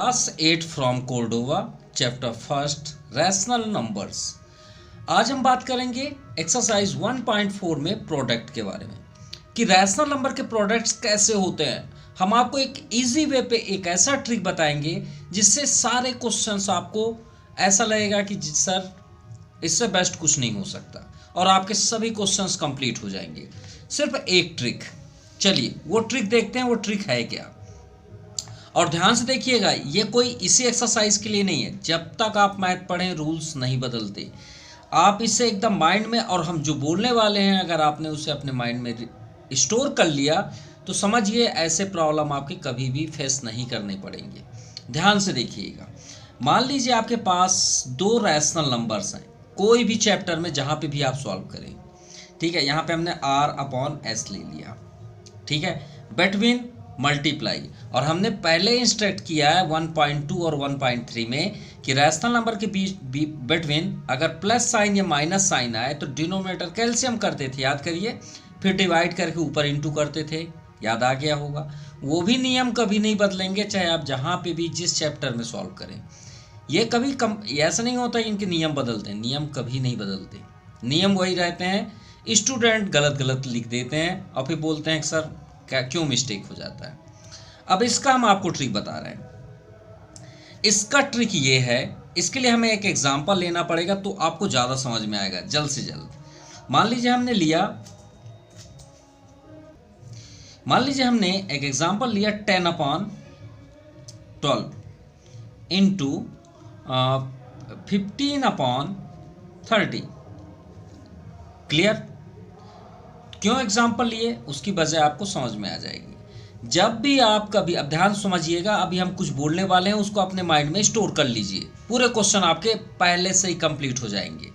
Class 8 from Cordoba, chapter first, rational numbers. आज हम बात करेंगे एक्सरसाइज 1.4 में प्रोडक्ट के बारे में कि रैशनल नंबर के प्रोडक्ट्स कैसे होते हैं। हम आपको एक इजी वे पे एक ऐसा ट्रिक बताएंगे जिससे सारे क्वेश्चंस आपको ऐसा लगेगा कि सर इससे बेस्ट कुछ नहीं हो सकता और आपके सभी क्वेश्चंस कंप्लीट हो जाएंगे। सिर्फ एक ट्रिक, चलिए वो ट्रिक देखते हैं। वो ट्रिक है क्या, और ध्यान से देखिएगा, ये कोई इसी एक्सरसाइज के लिए नहीं है। जब तक आप मैथ पढ़ें रूल्स नहीं बदलते। आप इसे एकदम माइंड में, और हम जो बोलने वाले हैं अगर आपने उसे अपने माइंड में स्टोर कर लिया तो समझिए ऐसे प्रॉब्लम आपके कभी भी फेस नहीं करने पड़ेंगे। ध्यान से देखिएगा, मान लीजिए आपके पास दो रैशनल नंबर्स हैं कोई भी चैप्टर में जहाँ पे भी आप सॉल्व करें, ठीक है। यहाँ पे हमने R/S ले लिया, ठीक है, बिटवीन मल्टीप्लाई, और हमने पहले इंस्ट्रक्ट किया है 1.2 और 1.3 में कि रैशनल नंबर के बीच बिटवीन अगर प्लस साइन या माइनस साइन आए तो डिनोमिनेटर कैल्शियम करते थे, याद करिए, फिर डिवाइड करके ऊपर इंटू करते थे, याद आ गया होगा। वो भी नियम कभी नहीं बदलेंगे, चाहे आप जहाँ पे भी जिस चैप्टर में सॉल्व करें। ये कभी ऐसा नहीं होता कि इनके नियम बदलते हैं, नियम कभी नहीं बदलते, नियम वही रहते हैं। स्टूडेंट गलत गलत लिख देते हैं और फिर बोलते हैं कि सर क्या क्यों मिस्टेक हो जाता है। अब इसका हम आपको ट्रिक बता रहे हैं। इसका ट्रिक ये है, इसके लिए हमें एक एग्जांपल लेना पड़ेगा तो आपको ज़्यादा समझ में आएगा जल्द से जल्द। मान लीजिए हमने एक एग्जांपल लिया 10/12 इंटू 15/30। क्लियर? क्यों एग्जाम्पल लिए उसकी वजह आपको समझ में आ जाएगी। जब भी आप कभी, अब ध्यान समझिएगा, अभी हम कुछ बोलने वाले हैं उसको अपने माइंड में स्टोर कर लीजिए, पूरे क्वेश्चन आपके पहले से ही कंप्लीट हो जाएंगे।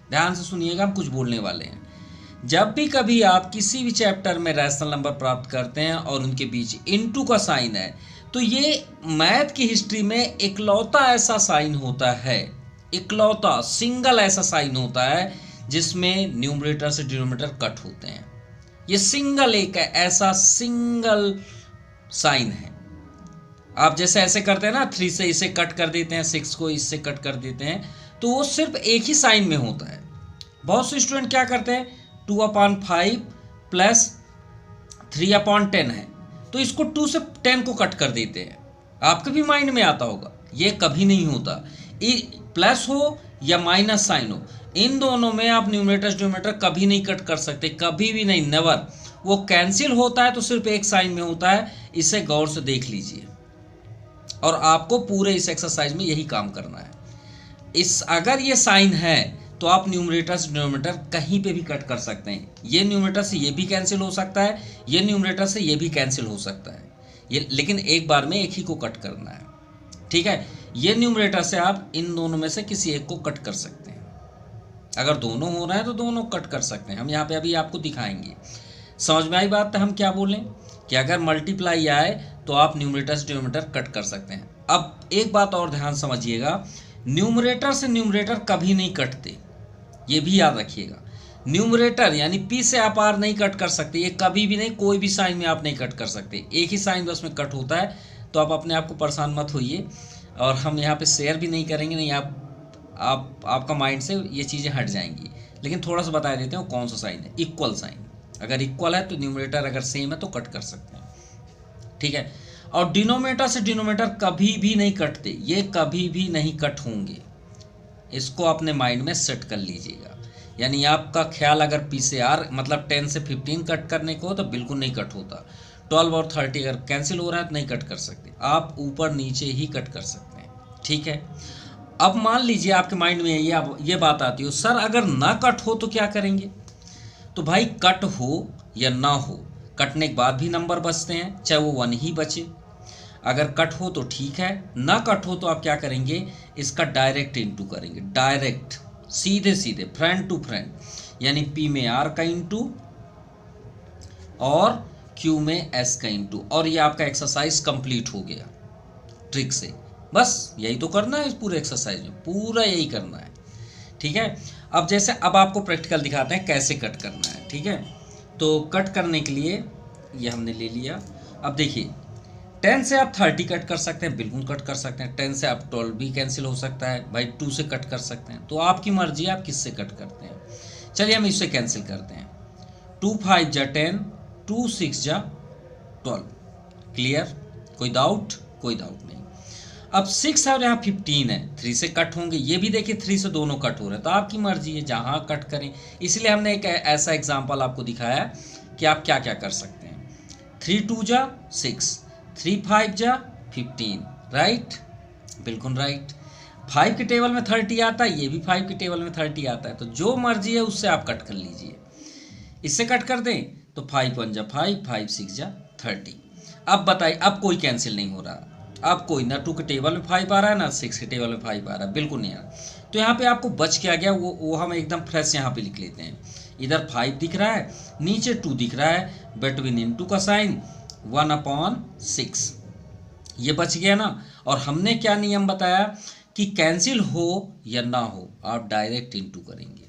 ध्यान से सुनिएगा, हम कुछ बोलने वाले हैं। जब भी कभी आप किसी भी चैप्टर में रैशनल नंबर प्राप्त करते हैं और उनके बीच इनटू का साइन है तो ये मैथ की हिस्ट्री में इकलौता ऐसा साइन होता है, इकलौता सिंगल ऐसा साइन होता है जिसमें न्यूमरेटर से डिनोमिनेटर कट होते हैं। ये सिंगल एक ऐसा सिंगल साइन है। आप जैसे ऐसे करते हैं ना, 3 से इसे कट कर देते हैं, 6 को इससे कट कर देते हैं, तो वो सिर्फ एक ही साइन में होता है। बहुत से स्टूडेंट क्या करते हैं, 2/5 प्लस 3/10 है तो इसको 2 से 10 को कट कर देते हैं। आपके भी माइंड में आता होगा, ये कभी नहीं होता। प्लस हो या माइनस साइन हो, इन दोनों में आप न्यूमरेटर डिनोमिनेटर कभी नहीं कट कर सकते, कभी भी नहीं, नेवर। वो कैंसिल होता है तो सिर्फ एक साइन में होता है। इसे गौर से देख लीजिए और आपको पूरे इस एक्सरसाइज में यही काम करना है। अगर ये साइन है तो आप न्यूमरेटर से डिनोमिनेटर कहीं पे भी कट कर सकते हैं। ये न्यूमरेटर से ये भी कैंसिल हो सकता है, ये न्यूमरेटर से ये भी कैंसिल हो सकता है, ये लेकिन एक बार में एक ही को कट करना है, ठीक है। ये न्यूमरेटर से आप इन दोनों में से किसी एक को कट कर सकते हैं। अगर दोनों हो रहे हैं तो दोनों कट कर सकते हैं। हम यहाँ पे अभी आपको दिखाएंगे। समझ में आई बात? तो हम क्या बोलें कि अगर मल्टीप्लाई आए तो आप न्यूमरेटर से डिनोमिनेटर कट कर सकते हैं। अब एक बात और ध्यान समझिएगा, न्यूमरेटर से न्यूमरेटर कभी नहीं कटते, ये भी याद रखिएगा। न्यूमरेटर यानी पी से आप आर नहीं कट कर सकते, ये कभी भी नहीं, कोई भी साइन में आप नहीं कट कर सकते। एक ही साइन बस में कट होता है, तो आप अपने आप को परेशान मत होइए। और हम यहाँ पे शेयर भी नहीं करेंगे, नहीं आपका माइंड से ये चीज़ें हट जाएंगी। लेकिन थोड़ा सा बता देते हैं कौन सा साइन है, इक्वल साइन। अगर इक्वल है तो न्यूमरेटर अगर सेम है तो कट कर सकते हैं, ठीक है। और डिनोमिनेटर से डिनोमिनेटर कभी भी नहीं कटते, ये कभी भी नहीं कट होंगे। इसको अपने माइंड में सेट कर लीजिएगा। यानी आपका ख्याल अगर पी से आर मतलब 10 से 15 कट करने को हो तो बिल्कुल नहीं कट होता। 12 और 30 अगर कैंसिल हो रहा है तो नहीं कट कर सकते, आप ऊपर नीचे ही कट कर सकते हैं, ठीक है। अब मान लीजिए आपके माइंड में ये बात आती हो, सर अगर ना कट हो तो क्या करेंगे? तो भाई कट हो या ना हो, कटने के बाद भी नंबर बचते हैं, चाहे वो 1 ही बचे। अगर कट हो तो ठीक है, ना कट हो तो आप क्या करेंगे, इसका डायरेक्ट इंटू करेंगे, डायरेक्ट सीधे सीधे फ्रेंड टू फ्रेंड। यानी पी में आर का इंटू और क्यू में एस का इंटू, और ये आपका एक्सरसाइज कंप्लीट हो गया ट्रिक से। बस यही तो करना है इस पूरे एक्सरसाइज में, पूरा यही करना है, ठीक है। अब जैसे अब आपको प्रैक्टिकल दिखाते हैं कैसे कट करना है, ठीक है। तो कट करने के लिए ये हमने ले लिया। अब देखिए 10 से आप 30 कट कर सकते हैं, बिल्कुल कट कर सकते हैं। 10 से आप 12 भी कैंसिल हो सकता है भाई, 2 से कट कर सकते हैं, तो आपकी मर्जी आप किससे कट करते हैं। चलिए हम इससे कैंसिल करते हैं। 2 5 जा 10, 2 6 जा 12। क्लियर, कोई डाउट? कोई डाउट नहीं। अब 6 और यहाँ 15 है, 3 से कट होंगे, ये भी देखिए 3 से दोनों कट हो रहे हैं, तो आपकी मर्जी है जहाँ कट करें। इसलिए हमने एक ऐसा एग्जाम्पल आपको दिखाया कि आप क्या क्या कर सकते हैं। 3 2 जा 6, 3 5 जा 15, राइट, बिल्कुल राइट। 5 के टेबल में 30 आता है, ये भी 5 के टेबल में 30 आता है, तो जो मर्जी है उससे आप कट कर लीजिए। इससे कट कर दें तो 5 1 जा 5, 5 6 जा 30। अब बताइए, अब कोई कैंसिल नहीं हो रहा, अब कोई ना 2 के टेबल में 5 आ रहा है ना 6 के टेबल में 5 आ रहा है, बिल्कुल नहीं आ रहा। तो यहाँ पे आपको बच क्या गया, वो हम एकदम फ्रेश यहाँ पे लिख लेते हैं। इधर 5 दिख रहा है, नीचे 2 दिख रहा है, बिटवीन इनटू का साइन 1/6, ये बच गया ना। और हमने क्या नियम बताया कि कैंसिल हो या ना हो आप डायरेक्ट इनटू करेंगे।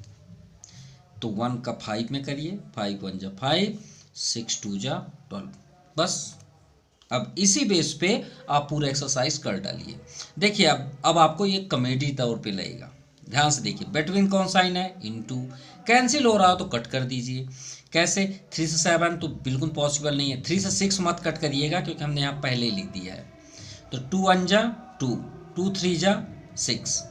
तो 1 का 5 में करिए, 5 1 जा 5, 6 2 जा 12, बस। अब इसी बेस पे आप पूरा एक्सरसाइज कर डालिए। देखिए अब आपको ये कॉमेडी तौर पे लगेगा, ध्यान से देखिए। बिटवीन कौन साइन है, इनटू, कैंसिल हो रहा हो तो कट कर दीजिए। कैसे, 3 से 7 तो बिल्कुल पॉसिबल नहीं है, 3 से 6 मत कट करिएगा क्योंकि हमने यहाँ पहले लिख दिया है। तो 2 1 जा 2, 2 3 जा 6।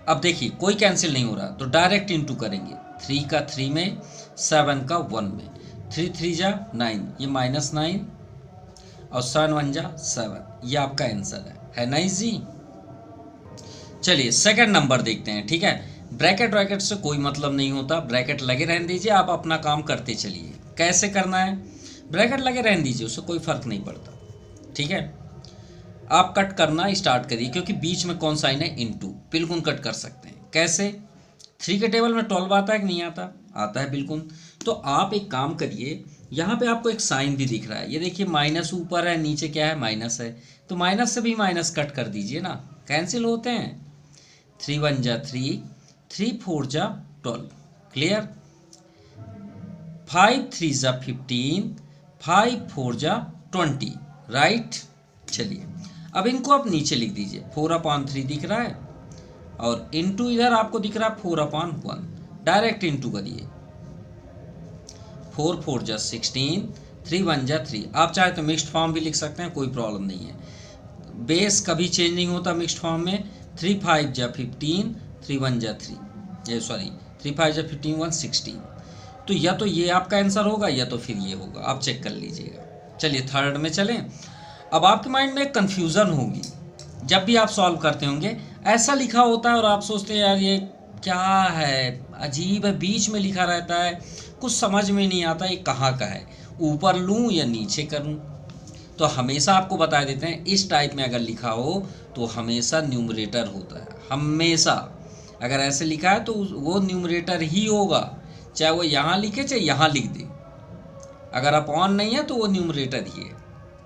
अब देखिए कोई कैंसिल नहीं हो रहा तो डायरेक्ट इनटू करेंगे। 3 का 3 में, 7 का 1 में, 3 3 जा 9, ये -9 और 7 1 जा 7, ये आपका आंसर है नाइस जी। चलिए सेकंड नंबर देखते हैं, ठीक है। ब्रैकेट ब्रैकेट से कोई मतलब नहीं होता, ब्रैकेट लगे रहने दीजिए, आप अपना काम करते चलिए। कैसे करना है, ब्रैकेट लगे रहने दीजिए, उससे कोई फर्क नहीं पड़ता, ठीक है। आप कट करना स्टार्ट करिए, क्योंकि बीच में कौन साइन है, इनटू, बिल्कुल कट कर सकते हैं। कैसे, 3 के टेबल में 12 आता है कि नहीं आता, आता है बिल्कुल। तो आप एक काम करिए, यहाँ पे आपको एक साइन भी दिख रहा है, ये देखिए माइनस ऊपर है, नीचे क्या है, माइनस है, तो माइनस से भी माइनस कट कर दीजिए ना, कैंसिल होते हैं। 3 1 जा 3, 3 4 जा 12, क्लियर। 5 3 जा 15, 5 4 जा 20, राइट। चलिए अब इनको आप नीचे लिख दीजिए, 4/3 दिख रहा है और इनटू इधर आपको दिख रहा है 4/1, डायरेक्ट इनटू करिए। 4 4 जा 16, 3 1 जा 3, आप चाहे तो मिक्स्ड फॉर्म भी लिख सकते हैं, कोई प्रॉब्लम नहीं है, बेस कभी चेंज नहीं होता मिक्स्ड फॉर्म में। 3 5 जा 15, 3 1 जा 3, ये सॉरी 3 5 जा 15 1 16। तो या तो ये आपका आंसर होगा या तो फिर ये होगा, आप चेक कर लीजिएगा। चलिए थर्ड में चलें। अब आपके माइंड में कन्फ्यूज़न होगी जब भी आप सॉल्व करते होंगे, ऐसा लिखा होता है और आप सोचते हैं यार ये क्या है, अजीब है, बीच में लिखा रहता है, कुछ समझ में नहीं आता ये कहाँ का है, ऊपर लूँ या नीचे करूँ। तो हमेशा आपको बता देते हैं, इस टाइप में अगर लिखा हो तो हमेशा न्यूमरेटर होता है, हमेशा। अगर ऐसे लिखा है तो वो न्यूमरेटर ही होगा, चाहे वो यहाँ लिखे चाहे यहाँ लिख दे। अगर अपॉन नहीं है तो वो न्यूमरेटर ही है,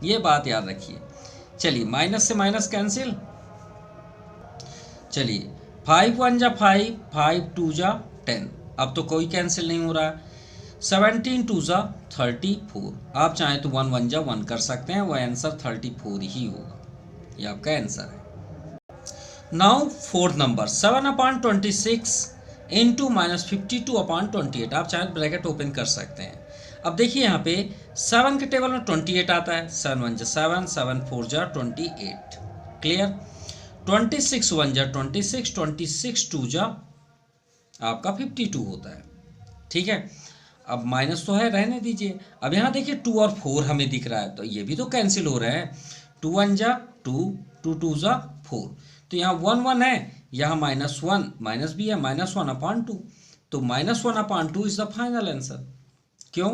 ये बात याद रखिए। चलिए माइनस से माइनस कैंसिल। चलिए 5 1 जा 5, 5 2 जा 10, अब तो कोई कैंसिल नहीं हो रहा है। 17 2 जा 34, आप चाहें तो 1 1 जा 1 कर सकते हैं, वह आंसर 34 ही होगा, ये आपका आंसर है। नाउ फोर्थ नंबर, 7/26 इंटू -52/28, आप चाहे ब्रैकेट ओपन कर सकते हैं। अब देखिए यहाँ पे 7 के टेबल में 28 आता है, 7 1 जा 7, 7 4 जा 28, क्लियर। 26 1 जा 26, 26 2 जा आपका 52 होता है, ठीक है। अब माइनस तो है, रहने दीजिए। अब यहाँ देखिए 2 और 4 हमें दिख रहा है, तो ये भी तो कैंसिल हो रहे हैं। 2 1 जा 2, 2 2 जा 4, तो यहाँ 1 1 है, यहाँ -1 माइनस भी है, -1/2, तो -1/2 इज द फाइनल आंसर। क्यों?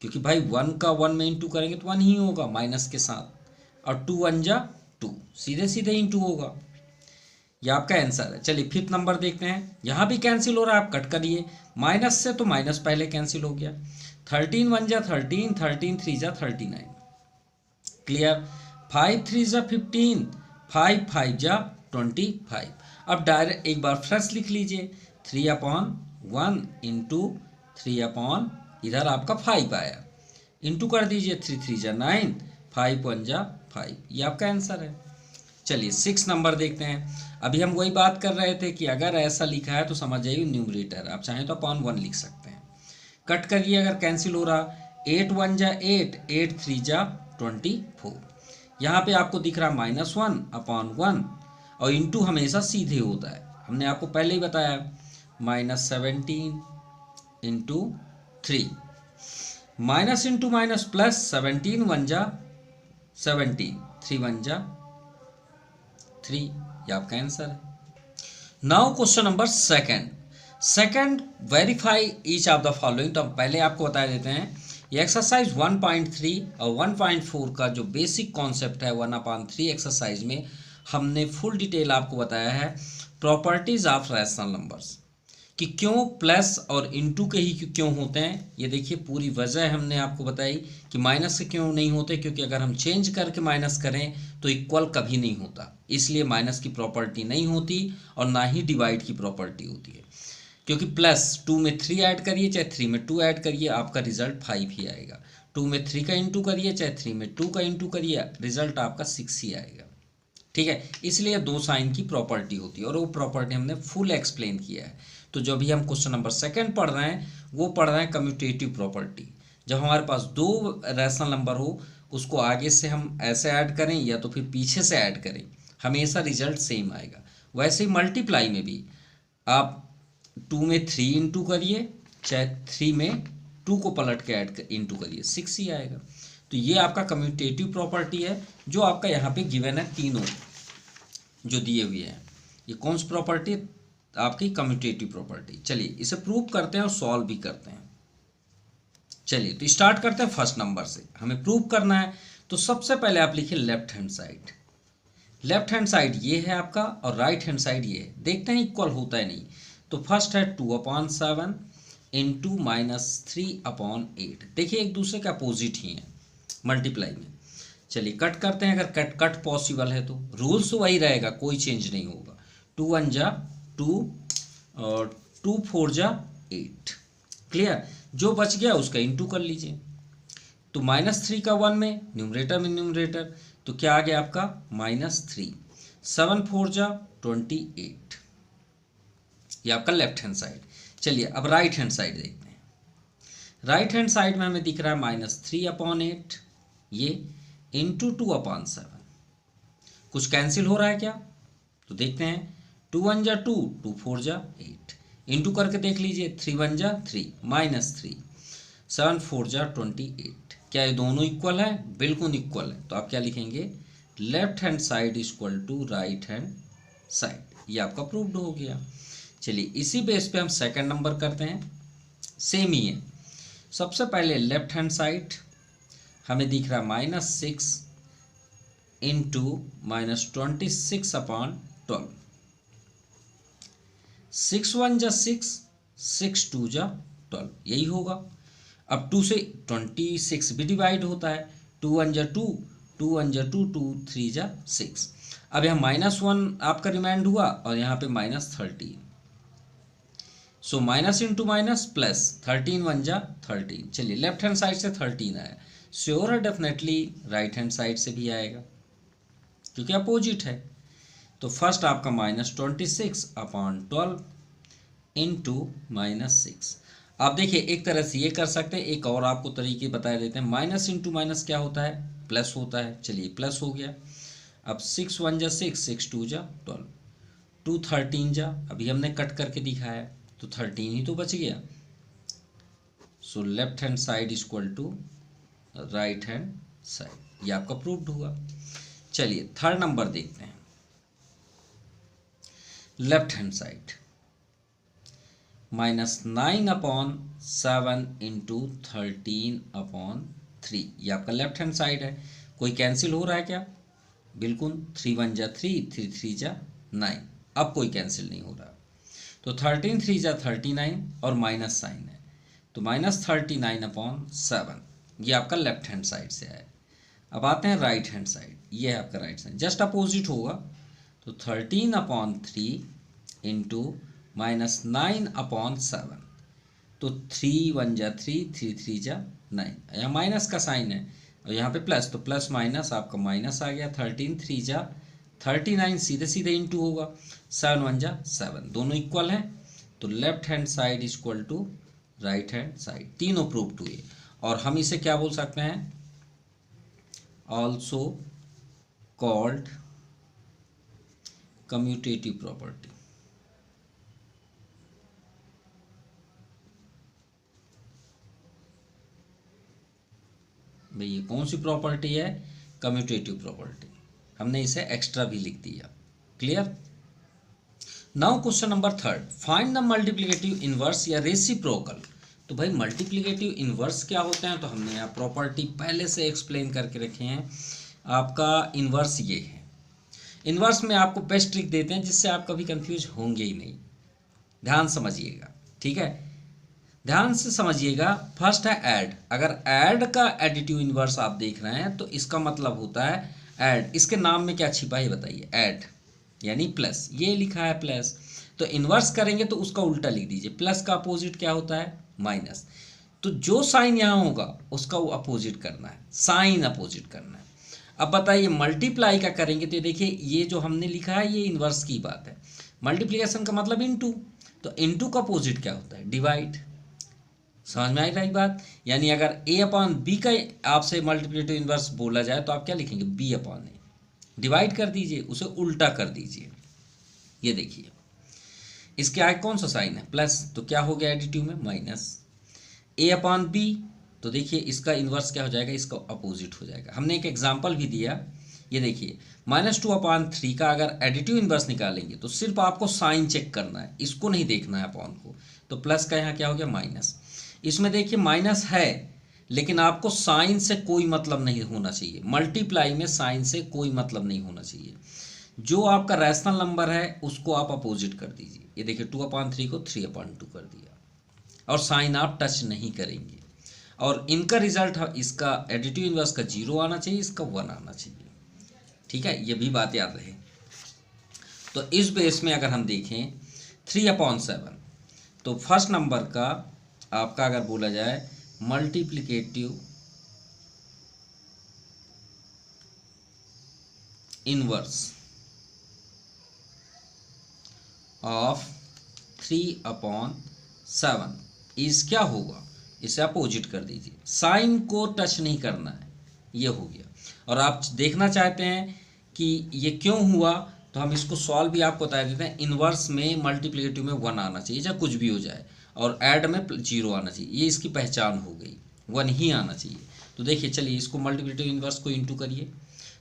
क्योंकि भाई 1 का 1 में इंटू करेंगे तो 1 ही होगा माइनस के साथ, और 2 1 जा 2, सीधे सीधे इंटू होगा, ये आपका आंसर है। चलिए फिफ्थ नंबर देखते हैं, यहाँ भी कैंसिल हो रहा है, आप कट करिए, माइनस से तो माइनस पहले कैंसिल हो गया। 13 1 जा 13, 13 3 जा 39, क्लियर। 5 3 जा 15, 5 5 जा 25। अब डायरेक्ट एक बार फ्रेश लिख लीजिए, 3/1 इंटू 3/, इधर आपका 5 आया, इंटू कर दीजिए, 3 3 जा 9, 5 1 जा 5, ये आपका आंसर है। चलिए 6 नंबर देखते हैं। अभी हम वही बात कर रहे थे कि अगर ऐसा लिखा है तो समझ जाइए न्यूमरेटर, आप चाहें तो अपॉन 1 लिख सकते हैं। कट करिए अगर कैंसिल हो रहा, 8 1 जा 8, 8 3 जा 24। यहाँ पे आपको दिख रहा -1 अपॉन 1, और इंटू हमेशा सीधे होता है, हमने आपको पहले ही बताया। -17 into 3, minus into minus plus, 17 1 जा 17, 3 1 जा 3, ये आपका आंसर है। Now question number second, verify each of the following. तो हम पहले आपको बता देते हैं, ये एक्सरसाइज 1.3 और 1.4 का जो बेसिक कॉन्सेप्ट है 1/3 एक्सरसाइज में हमने फुल डिटेल आपको बताया है प्रॉपर्टीज ऑफ रैशनल नंबर्स, कि क्यों प्लस और इनटू के ही क्यों होते हैं। ये देखिए पूरी वजह हमने आपको बताई कि माइनस के क्यों नहीं होते, क्योंकि अगर हम चेंज करके माइनस करें तो इक्वल कभी नहीं होता, इसलिए माइनस की प्रॉपर्टी नहीं होती, और ना ही डिवाइड की प्रॉपर्टी होती है। क्योंकि प्लस 2 में 3 ऐड करिए चाहे 3 में 2 ऐड करिए, आपका रिजल्ट 5 ही आएगा। 2 में 3 का इंटू करिए चाहे 3 में 2 का इंटू करिए, रिजल्ट आपका 6 ही आएगा। ठीक है, इसलिए दो साइन की प्रॉपर्टी होती है, और वो प्रॉपर्टी हमने फुल एक्सप्लेन किया है। तो जो भी हम क्वेश्चन नंबर सेकंड पढ़ रहे हैं वो पढ़ रहे हैं कम्यूटेटिव प्रॉपर्टी। जब हमारे पास दो रैशनल नंबर हो, उसको आगे से हम ऐसे ऐड करें या तो फिर पीछे से ऐड करें, हमेशा रिजल्ट सेम आएगा। वैसे ही मल्टीप्लाई में भी आप 2 में 3 इंटू करिए चाहे 3 में 2 को पलट के ऐड इंटू करिए, 6 ही आएगा। तो ये आपका कम्यूटेटिव प्रॉपर्टी है, जो आपका यहाँ पे गिवन है, तीनों जो दिए हुए हैं। ये कौन सी प्रॉपर्टी? आपकी कम्यूटेटिव प्रॉपर्टी। चलिए इसे प्रूव करते हैं और सॉल्व भी करते हैं। चलिए तो स्टार्ट करते हैं फर्स्ट नंबर से। हमें प्रूव करना है तो सबसे पहले आप लिखिए left hand side. Left hand side ये है आपका और राइट हैंड साइड ये है। देखते हैं इक्वल होता है नहीं। तो फर्स्ट है 2/7 इंटू -3/8। देखिए एक दूसरे के अपोजिट ही हैं मल्टीप्लाई में। चलिए कट करते हैं, अगर कट पॉसिबल है तो रूल्स वही रहेगा, कोई चेंज नहीं होगा। 2 1 जा 2 और 2 4 जा 8। क्लियर? जो बच गया उसका इंटू कर लीजिए। तो -3 का 1 में न्यूमरेटर तो क्या आ गया आपका -3। 7 4 जा 28, ये आपका लेफ्ट हैंड साइड। चलिए अब राइट हैंड साइड देखते हैं। राइट हैंड साइड में हमें दिख रहा है -3/8 ये इंटू 2/7। कुछ कैंसिल हो रहा है क्या? तो देखते हैं। 2 1 जा 2, 2 4 जा 8, इंटू करके देख लीजिए। 3 1 जा 3 -3, 7 4 जा 28। क्या ये दोनों इक्वल है? बिल्कुल इक्वल है। तो आप क्या लिखेंगे? Left hand side equal to right hand side. ये आपका प्रूव्ड हो गया। चलिए इसी बेस पे हम सेकंड नंबर करते हैं। सेम ही है। सबसे पहले लेफ्ट हैंड साइड हमें दिख रहा है -6 इंटू -26/12। 6 1 जा 6, 6 2 जा 12, यही होगा। अब 2 से 26 भी डिवाइड होता है। 2 1 जा 2, 2 1 जा 2, 2 3 जा 6। अब यहाँ -1 आपका रिमाइंड हुआ और यहाँ पे -13। So minus into minus plus, 13 1 जा 13। चलिए लेफ्ट हैंड साइड से 13 आया, श्योर है डेफिनेटली राइट हैंड साइड से भी आएगा क्योंकि अपोजिट है। तो फर्स्ट आपका -26/12 इंटू -6। आप देखिए एक तरह से ये कर सकते हैं, एक और आपको तरीके बता देते हैं। माइनस इंटू माइनस क्या होता है? प्लस होता है। चलिए प्लस हो गया। अब 6 1 जा 6, 6 2 जा 12, 2 13 जा, अभी हमने कट करके दिखाया तो 13 ही तो बच गया। So left hand side equal to right hand side, ये आपका प्रूव्ड हुआ। चलिए थर्ड नंबर देखते हैं। लेफ्ट हैंड साइड -9/7 इंटू 13/3, ये आपका लेफ्ट हैंड साइड है। कोई कैंसिल हो रहा है क्या? बिल्कुल। 3 1 जा 3, 3 3 जा 9, अब कोई कैंसिल नहीं हो रहा। तो 13 3 जा 39 और माइनस साइन है तो -39/7, ये आपका लेफ्ट हैंड साइड से है। अब आते हैं राइट हैंड साइड, ये है आपका राइट साइड, जस्ट अपोजिट होगा। तो 13/3 इंटू -9/7, तो 3 1 जा 3, 3 3 जा 9, यहाँ माइनस का साइन है और यहाँ पे प्लस, तो प्लस माइनस आपका माइनस आ गया। 13 3 जा 39, सीधे सीधे इंटू होगा। 7 1 जा 7, दोनों इक्वल हैं, तो left hand side is equal to right hand side, तीनों प्रूव टू ये। और हम इसे क्या बोल सकते हैं, ऑल्सो कॉल्ड कम्यूटेटिव प्रॉपर्टी। भाई ये कौन सी प्रॉपर्टी है, कम्यूटेटिव प्रॉपर्टी। हमने इसे एक्स्ट्रा भी लिख दिया। Clear. Now question number 3, find the multiplicative inverse या रेसिप्रोकल। तो भाई मल्टीप्लिकेटिव इनवर्स क्या होते हैं, तो हमने यहाँ प्रॉपर्टी पहले से एक्सप्लेन करके रखे हैं। आपका इनवर्स ये है। इनवर्स में आपको बेस्ट ट्रिक देते हैं जिससे आप कभी कंफ्यूज होंगे ही नहीं। ध्यान समझिएगा, ठीक है, ध्यान से समझिएगा। फर्स्ट है ऐड। अगर ऐड का एडिटिव इनवर्स आप देख रहे हैं तो इसका मतलब होता है ऐड। इसके नाम में क्या छिपा है बताइए, ऐड यानी प्लस, ये लिखा है प्लस, तो इन्वर्स करेंगे तो उसका उल्टा लिख दीजिए। प्लस का अपोजिट क्या होता है, माइनस। तो जो साइन यहाँ होगा उसका वो अपोजिट करना है, साइन अपोजिट करना है। अब बताइए मल्टीप्लाई का करेंगे तो देखिए ये जो हमने लिखा है ये इन्वर्स की बात है। मल्टीप्लिकेशन का मतलब इनटू, तो इनटू का अपोजिट क्या होता है, डिवाइड। समझ में आई रही बात। यानी अगर ए अपॉन बी का आपसे मल्टीप्लिकेटिव इन्वर्स बोला जाए तो आप क्या लिखेंगे, बी अपॉन ए, डिवाइड कर दीजिए, उसे उल्टा कर दीजिए। ये देखिए इसके आगे कौन सा साइन है, प्लस, तो क्या हो गया एडिटिव में, माइनस। ए अपॉन बी, तो देखिए इसका इन्वर्स क्या हो जाएगा, इसका अपोजिट हो जाएगा। हमने एक एग्जांपल भी दिया, ये देखिए -2/3 का अगर एडिटिव इन्वर्स निकालेंगे तो सिर्फ आपको साइन चेक करना है, इसको नहीं देखना है अपॉन को। तो प्लस का यहाँ क्या हो गया, माइनस। इसमें देखिए माइनस है लेकिन आपको साइन से कोई मतलब नहीं होना चाहिए। मल्टीप्लाई में साइन से कोई मतलब नहीं होना चाहिए। जो आपका रैशनल नंबर है उसको आप अपोजिट कर दीजिए। ये देखिए 2/3 को 3/2 कर दिया और साइन आप टच नहीं करेंगे। और इनका रिजल्ट, इसका एडिटिव इनवर्स का 0 आना चाहिए, इसका 1 आना चाहिए। ठीक है, ये भी बात याद रहे। तो इस बेस में अगर हम देखें 3/7, तो फर्स्ट नंबर का आपका अगर बोला जाए मल्टीप्लिकेटिव इनवर्स ऑफ 3/7 इज क्या होगा, इसे अपोजिट कर दीजिए, साइन को टच नहीं करना है, ये हो गया। और आप देखना चाहते हैं कि ये क्यों हुआ, तो हम इसको सॉल्व भी आपको बता देते हैं। इनवर्स में मल्टीप्लिकेटिव में 1 आना चाहिए, चाहे कुछ भी हो जाए, और ऐड में 0 आना चाहिए, ये इसकी पहचान हो गई, 1 ही आना चाहिए। तो देखिए चलिए इसको मल्टीप्लिकेटिव इनवर्स को इंटू करिए,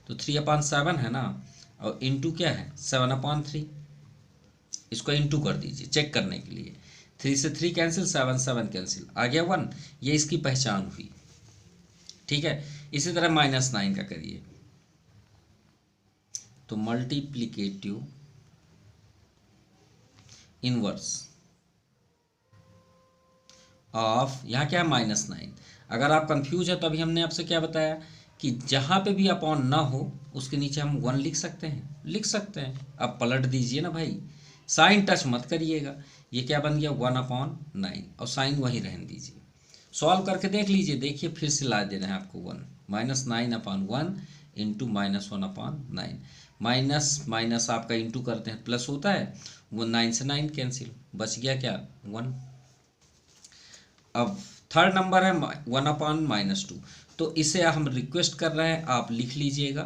तो 3/7 है ना, और इंटू क्या है 7/3, इसको इंटू कर दीजिए चेक करने के लिए। 3 से 3 कैंसिल, 7 7 कैंसिल, आ गया 1, ये इसकी पहचान हुई। ठीक है, इसी तरह -9 का करिए, तो मल्टीप्लिकेटिव इनवर्स ऑफ, यहाँ क्या है -9। अगर आप कंफ्यूज है तो अभी हमने आपसे क्या बताया कि जहाँ पे भी अपॉन ना हो उसके नीचे हम 1 लिख सकते हैं, लिख सकते हैं। अब पलट दीजिए ना भाई, साइन टच मत करिएगा। ये क्या बन गया 1/9, और साइन वहीं रहने दीजिए। सॉल्व करके देख लीजिए, देखिए फिर से ला देना है आपको 1, -9/1 इंटू -1/9। माइनस माइनस आपका इंटू करते हैं प्लस होता है, वो 9 से 9 कैंसिल, बच गया क्या 1। अब थर्ड नंबर है 1/-2, तो इसे हम रिक्वेस्ट कर रहे हैं आप लिख लीजिएगा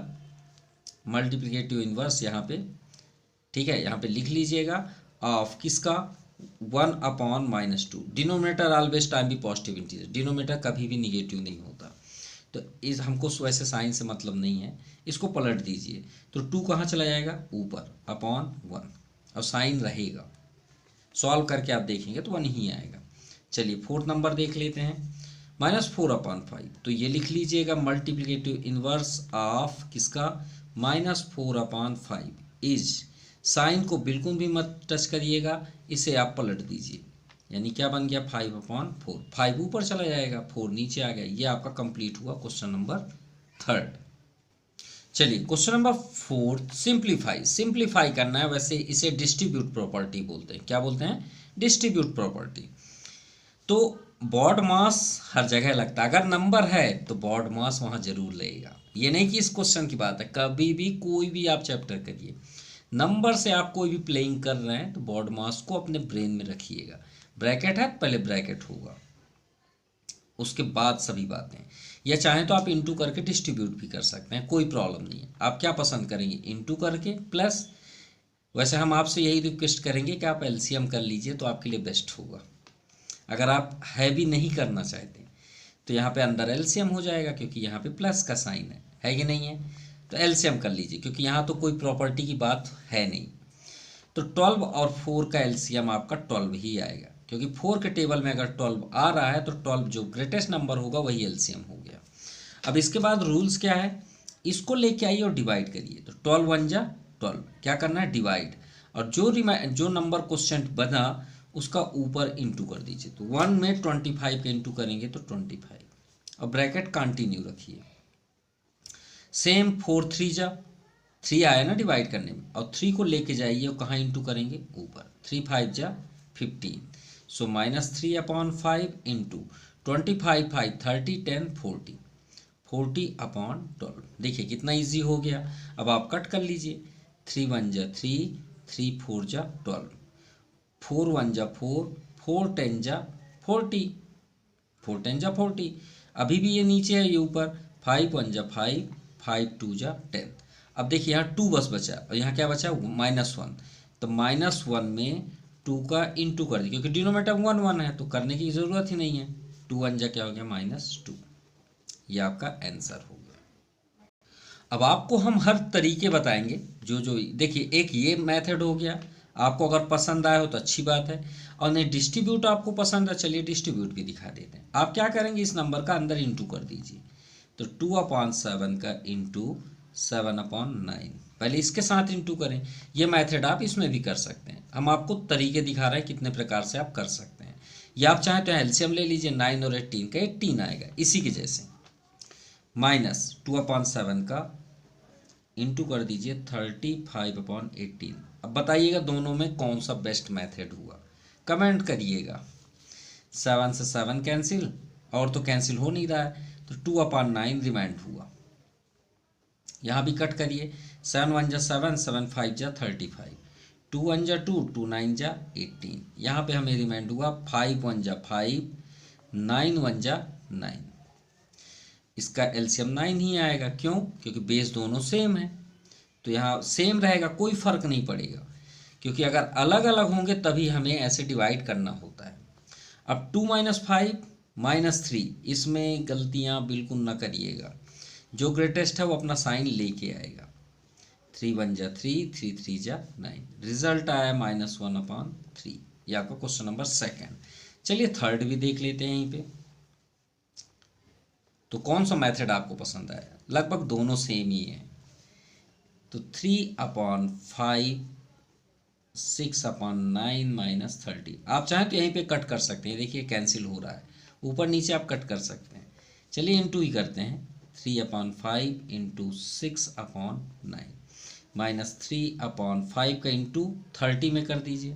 मल्टीप्लिकेटिव इनवर्स यहाँ पे। ठीक है, यहाँ पे लिख लीजिएगा ऑफ किसका 1/-2। डिनोमिनेटर ऑलवेज टाइम भी पॉजिटिव इंटीजर, डिनोमिनेटर कभी भी निगेटिव नहीं होता। तो इस हमको वैसे साइन से मतलब नहीं है, इसको पलट दीजिए, तो 2 कहाँ चला जाएगा ऊपर, /1, और साइन रहेगा। सॉल्व करके आप देखेंगे तो 1 ही आएगा। चलिए फोर्थ नंबर देख लेते हैं, -4/5, तो ये लिख लीजिएगा मल्टीप्लिकेटिव इनवर्स ऑफ किसका -4/5 इज, साइन को बिल्कुल भी मत टच करिएगा, इसे आप पलट दीजिए, यानी क्या बन गया 5/4, 5 ऊपर चला जाएगा, 4 नीचे आ गया। ये आपका कंप्लीट हुआ क्वेश्चन नंबर 3। चलिए क्वेश्चन नंबर 4, सिंप्लीफाई। सिंप्लीफाई करना है, वैसे इसे डिस्ट्रीब्यूट प्रॉपर्टी बोलते हैं। क्या बोलते हैं, डिस्ट्रीब्यूट प्रॉपर्टी। तो बॉड मास हर जगह लगता है, अगर नंबर है तो बॉड मास वहाँ जरूर लगेगा। ये नहीं कि इस क्वेश्चन की बात है, कभी भी कोई भी आप चैप्टर करिए, नंबर से आप कोई भी प्लेइंग कर रहे हैं तो बॉड मास को अपने ब्रेन में रखिएगा। ब्रैकेट है, पहले ब्रैकेट होगा, उसके बाद सभी बातें। या चाहें तो आप इंटू करके डिस्ट्रीब्यूट भी कर सकते हैं, कोई प्रॉब्लम नहीं है। आप क्या पसंद करेंगे, इंटू करके प्लस? वैसे हम आपसे यही रिक्वेस्ट करेंगे कि आप एलसीएम कर लीजिए तो आपके लिए बेस्ट होगा। अगर आप हैवी नहीं करना चाहते तो यहाँ पे अंदर एलसीएम हो जाएगा, क्योंकि यहाँ पे प्लस का साइन है कि नहीं है? तो एलसीएम कर लीजिए, क्योंकि यहाँ तो कोई प्रॉपर्टी की बात है नहीं। तो 12 और 4 का एलसीएम आपका 12 ही आएगा, क्योंकि 4 के टेबल में अगर 12 आ रहा है तो 12 जो ग्रेटेस्ट नंबर होगा वही एलसीएम हो गया। अब इसके बाद रूल्स क्या है, इसको लेके आइए और डिवाइड करिए। तो 12 1 जा 12, क्या करना है, डिवाइड। और जो नंबर क्वेश्चन बना उसका ऊपर इंटू कर दीजिए। तो 1 में 25 का इंटू करेंगे तो 25, और ब्रैकेट कंटिन्यू रखिए। सेम 4 3 जा 3 आया ना डिवाइड करने में, और 3 को लेके जाइए और कहाँ इंटू करेंगे, ऊपर। 3 5 जा 15, सो -3/5 इंटू 25 5 30 10 40, 40/12। देखिए कितना इजी हो गया। अब आप कट कर लीजिए। 3 1 जा 3, 3 4 जा 12, 4 1 जा 4, 4 10 जा 40, 4 10 जा 40। अभी भी ये नीचे है, ये ऊपर। 5 1 जा 5, 5 2 जा 10। अब देखिए यहाँ 2 बस बचा, और यहाँ क्या बचा, -1। तो -1 में 2 का इंटू कर दिया, क्योंकि डिनोमीटर 1 1 है तो करने की ज़रूरत ही नहीं है। 2 1 जा क्या हो गया, -2। ये आपका आंसर हो गया। अब आपको हम हर तरीके बताएंगे जो जो, देखिए एक ये मेथड हो गया, आपको अगर पसंद आया हो तो अच्छी बात है, और नहीं डिस्ट्रीब्यूट आपको पसंद है, चलिए डिस्ट्रीब्यूट भी दिखा देते हैं। आप क्या करेंगे, इस नंबर का अंदर इंटू कर दीजिए। तो 2/7 का इंटू 7/9, पहले इसके साथ इंटू करें। ये मेथड आप इसमें भी कर सकते हैं, हम आपको तरीके दिखा रहे हैं कितने प्रकार से आप कर सकते हैं। या आप चाहें तो एलसीएम ले लीजिए, 9 और 18 का 18 आएगा, इसी के जैसे। -2/7 का इंटू कर दीजिए 35/18। अब बताइएगा दोनों में कौन सा बेस्ट मेथड हुआ, कमेंट करिएगा। 7 से 7 कैंसिल, और तो कैंसिल हो नहीं रहा है, तो 2/9 रिमाइंड हुआ। यहाँ भी कट करिए। 7 1 जा 7, 7 5 जा 35, 2 1 जा 2, 2 9 जा 18। यहाँ पे हमें रिमाइंड हुआ 5 1 जा 5, 9 1 जा 9। इसका एलसीएम 9 ही आएगा, क्यों, क्योंकि बेस दोनों सेम है। तो यहाँ सेम रहेगा, कोई फर्क नहीं पड़ेगा, क्योंकि अगर अलग अलग होंगे तभी हमें ऐसे डिवाइड करना होता है। अब 2 - 5 -3, इसमें गलतियाँ बिल्कुल ना करिएगा। जो ग्रेटेस्ट है वो अपना साइन लेके आएगा। 3 1 जा 3, 3 3 जा 9, रिजल्ट आया -1/3। ये आपका क्वेश्चन नंबर 2। चलिए थर्ड भी देख लेते हैं यहीं पे। तो कौन सा मेथड आपको पसंद आया, लगभग दोनों सेम ही है। तो 3/5 6/9 -30, आप चाहें तो यहीं पे कट कर सकते हैं, देखिए कैंसिल हो रहा है, ऊपर नीचे आप कट कर सकते हैं। चलिए इंटू ही करते हैं। 3/5 इंटू 6/9 -3/5 का इंटू 30 में कर दीजिए।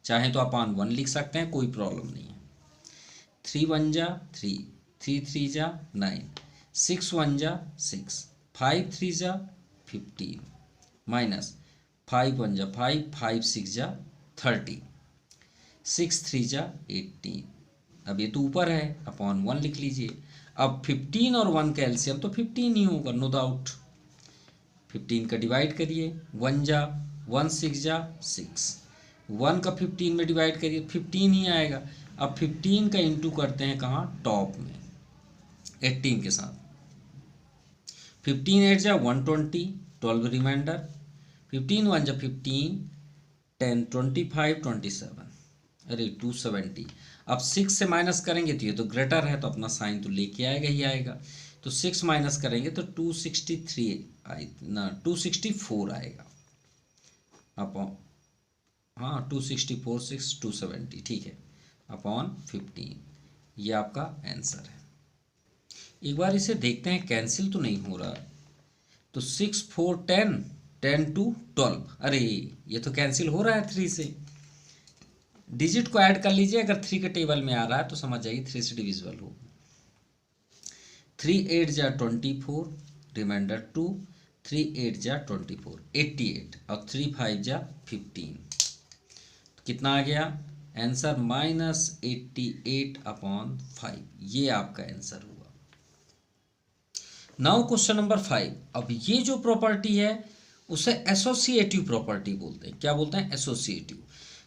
चाहें तो आप 1 लिख सकते हैं, कोई प्रॉब्लम नहीं है। 3 1 जा 3, 3 3 जा 9, 6 1 जा 6, 5 3 जा 15 माइनस 5 1 जा 5, 5 6 जा 30, 6 3 जा 18। अब ये तो ऊपर है, अपॉन 1 लिख लीजिए। अब 15 और 1 का एलसीएम तो 15 ही होगा, नो डाउट। 15 का डिवाइड करिए, 1 जा 1 6 जा 6, 1 का 15 में डिवाइड करिए, 15 ही आएगा। अब 15 का इंटू करते हैं कहाँ, टॉप में 18 के साथ। 15 8 जा 120, 12 रिमाइंडर। 15 1 जा 15, 10 25 27, अरे 270। अब 6 से माइनस करेंगे तो ये तो ग्रेटर है, तो अपना साइन तो लेके आएगा ही आएगा। तो 6 माइनस करेंगे तो 263 ना 264 आएगा। अपॉन, हाँ 264 6 270, ठीक है, अपॉन 15। ये आपका आंसर है। एक बार इसे देखते हैं, कैंसिल तो नहीं हो रहा। तो 6 4 10, 10 2 12, अरे ये तो कैंसिल हो रहा है 3 से। डिजिट को ऐड कर लीजिए, अगर 3 के टेबल में आ रहा है तो समझ जाइए 3 से डिविजिबल होगा। 3 8 जा 24, रिमाइंडर 2, 3 8 जा 24, 88, और 3 5 जा 15, तो कितना आ गया आंसर -88/5। ये आपका आंसर हुआ। Now question number 5। अब ये जो प्रॉपर्टी है उसे एसोसिएटिव प्रॉपर्टी बोलते हैं। क्या बोलते हैं? एसोसिएटिव।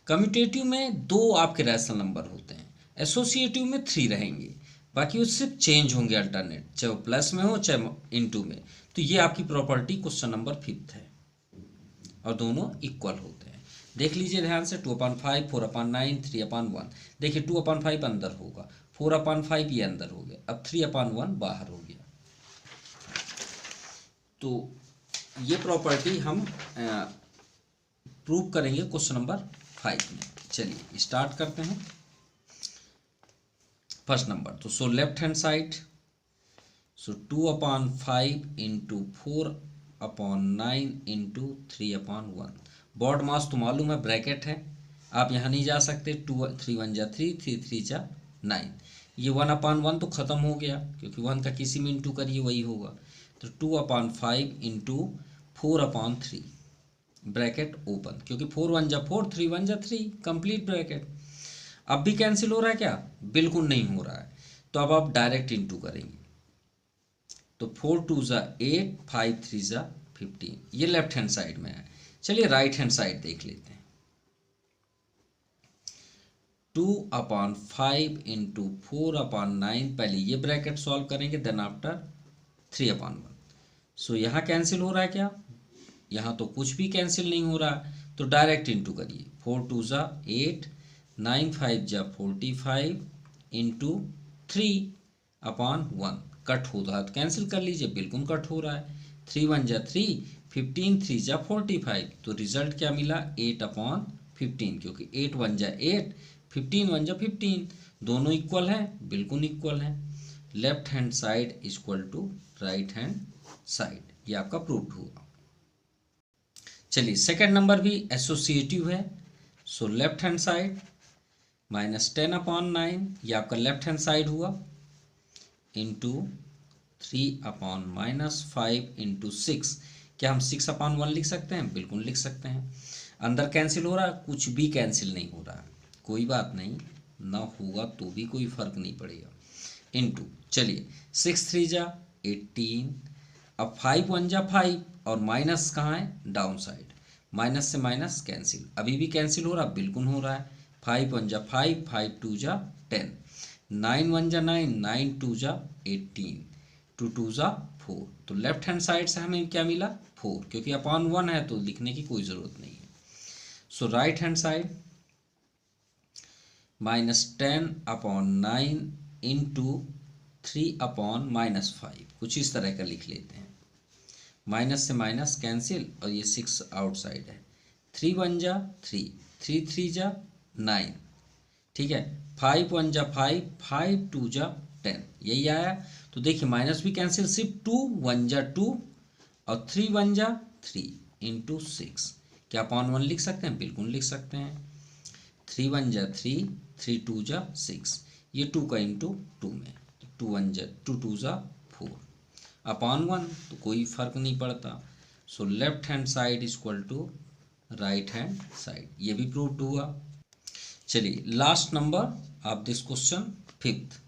कम्यूटेटिव में 2 आपके रैशनल नंबर होते हैं, एसोसिएटिव में 3 रहेंगे, बाकी वो सिर्फ चेंज होंगे अल्टरनेट, चाहे वो प्लस में हो चाहे इनटू में। तो ये आपकी प्रॉपर्टी क्वेश्चन नंबर 5 है, और दोनों इक्वल होते हैं। देख लीजिए ध्यान से, 2/5, 4/9, 3/1। देखिए 2/5 अंदर होगा, 4/5 ये अंदर हो गया, अब 3/1 बाहर हो गया। तो ये प्रॉपर्टी हम प्रूव करेंगे क्वेश्चन नंबर 5 में। चलिए स्टार्ट करते हैं। फर्स्ट नंबर, तो सो लेफ्ट हैंड साइड, सो 2/5 इंटू 4/9 इंटू 3/1। बॉड मास तो मालूम है, ब्रैकेट है, आप यहाँ नहीं जा सकते। 2 3 1 जा 3, 3 3 जा 9। ये 1/1 तो ख़त्म हो गया, क्योंकि 1 का किसी में इंटू करिए वही होगा। तो 2/5 इंटू 4/3, ब्रैकेट ओपन, क्योंकि 4 1 जा 4, 3 1 जा 3, कंप्लीट ब्रैकेट। अब भी कैंसिल हो रहा है क्या? बिल्कुल नहीं हो रहा है। तो अब आप डायरेक्ट इंटू करेंगे, तो 4 2 जा 8, 5 3 जा 15। ये लेफ्ट हैंड साइड में है। चलिए राइट हैंड साइड देख लेते हैं। 2/5 इंटू 4/9, पहले ये ब्रैकेट सॉल्व करेंगे, देन आफ्टर 3/1। सो यहाँ कैंसिल हो रहा है क्या? यहाँ तो कुछ भी कैंसिल नहीं हो रहा, तो डायरेक्ट इंटू करिए। 4 2 जा 8, 9 5 जा 45 इंटू 3/1। कट हो रहा है तो कैंसिल कर लीजिए, बिल्कुल कट हो रहा है। 3 1 जा 3, 15 3 जा 45, तो रिजल्ट क्या मिला? 8/15, क्योंकि 8 1 जा 8, 15 1 जा 15, दोनों इक्वल हैं, बिल्कुल इक्वल हैं। Left hand side equal to right hand side, ये आपका प्रूव्ड हुआ। चलिए सेकंड नंबर भी एसोसिएटिव है। सो लेफ्ट हैंड साइड -10/9, ये आपका लेफ्ट हैंड साइड हुआ, इंटू 3/-5 इंटू 6। क्या हम 6/1 लिख सकते हैं? बिल्कुल लिख सकते हैं। अंदर कैंसिल हो रहा है? कुछ भी कैंसिल नहीं हो रहा है, कोई बात नहीं, ना होगा तो भी कोई फर्क नहीं पड़ेगा। इंटू, चलिए 6 3 जा 18, अब 5 1 जा 5, और माइनस कहाँ है? डाउन साइड, माइनस से माइनस कैंसिल, अभी भी कैंसिल हो रहा? बिल्कुल हो रहा है। 5 1 जा 5, 5 2 जा 10, 9 1 जा 9, 9 2 जा 18, 2 2 जा 4। तो लेफ्ट हैंड साइड से हमें क्या मिला? 4, क्योंकि अपॉन 1 है तो लिखने की कोई ज़रूरत नहीं है। सो राइट हैंड साइड -10/9 इंटू 3/-5, कुछ इस तरह का लिख लेते हैं। माइनस से माइनस कैंसिल, और ये 6 आउटसाइड है। 3 1 जा 3, 3 3 जा 9, ठीक है। 5 1 जा 5, 5 2 जा 10, यही आया। तो देखिए माइनस भी कैंसिल, सिर्फ 2 1 जा 2, और 3 1 जा 3 इंटू 6। क्या (1 लिख सकते हैं? बिल्कुल लिख सकते हैं। 3 1 जा 3, 3 2 जा 6, ये 2 का इंटू 2 में, 2 1 जा 2 2 जा 4, (1) तो कोई फर्क नहीं पड़ता। So left hand side equal to right hand side, ये भी प्रूव्ड हुआ। चलिए last number of this question, 5th।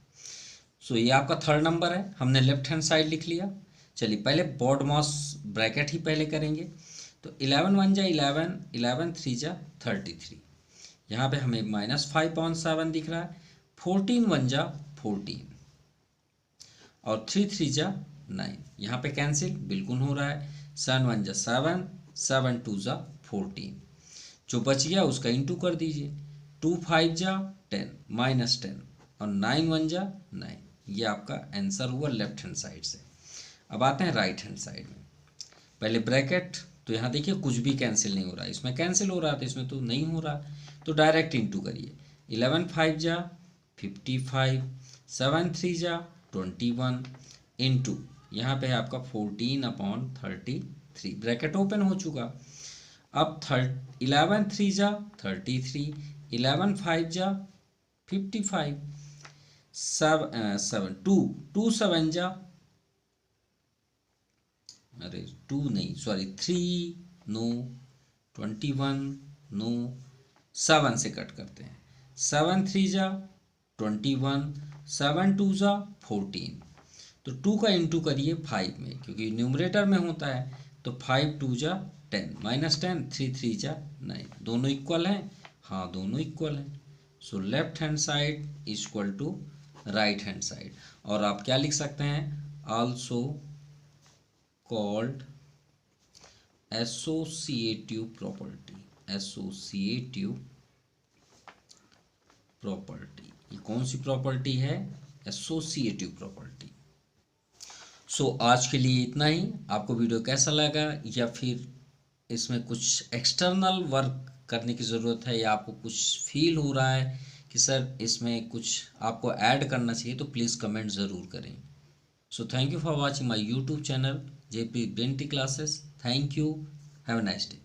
So ये आपका थर्ड नंबर है, हमने लेफ्ट हैंड साइड लिख लिया। चलिए पहले बॉड मास ब्रैकेट ही पहले करेंगे। तो 11 1 जा 11, 11 3 जा 33, यहाँ पे हमें -5/7 दिख रहा है। 14 1 जा 14, और 3 3 जा 9, यहाँ पे कैंसिल बिल्कुल हो रहा है। 7 1 जा 7, 7 2 जा 14, जो बच गया उसका इंटू कर दीजिए। 2 5 जा 10, -10, और 9 1 जा 9, ये आपका आंसर हुआ लेफ्ट हैंड साइड से। अब आते हैं राइट हैंड साइड में। पहले ब्रैकेट, तो यहाँ देखिए कुछ भी कैंसिल नहीं हो रहा है, इसमें कैंसिल हो रहा था, इसमें तो नहीं हो रहा, तो डायरेक्ट इंटू करिए। 11 5 जा 55, 7 3 जा 21, इंटू यहाँ पे है आपका 14/33, ब्रैकेट ओपन हो चुका। अब 11 3 जा 33, 11 5 जा 55, 7 2 7 जा, अरे 2 नहीं सॉरी 3 नो, 21 नो, 7 से कट करते हैं, 7 3 जा 21, 7 2 जा 14। तो 2 का इंटू करिए 5 में, क्योंकि न्यूमरेटर में होता है, तो 5 2 जा 10, -10, 3 3 जा 9, दोनों इक्वल हैं, हाँ दोनों इक्वल हैं। So left hand side equal to right hand side. और आप क्या लिख सकते हैं, also called associative property, associative property. ये कौन सी प्रॉपर्टी है, एसोसिएटिव प्रॉपर्टी। सो आज के लिए इतना ही। आपको वीडियो कैसा लगा, या फिर इसमें कुछ एक्सटर्नल वर्क करने की ज़रूरत है, या आपको कुछ फील हो रहा है कि सर इसमें कुछ आपको ऐड करना चाहिए, तो प्लीज़ कमेंट ज़रूर करें। So thank you for watching my YouTube channel JP Braintree Classes। Thank you, have a nice day.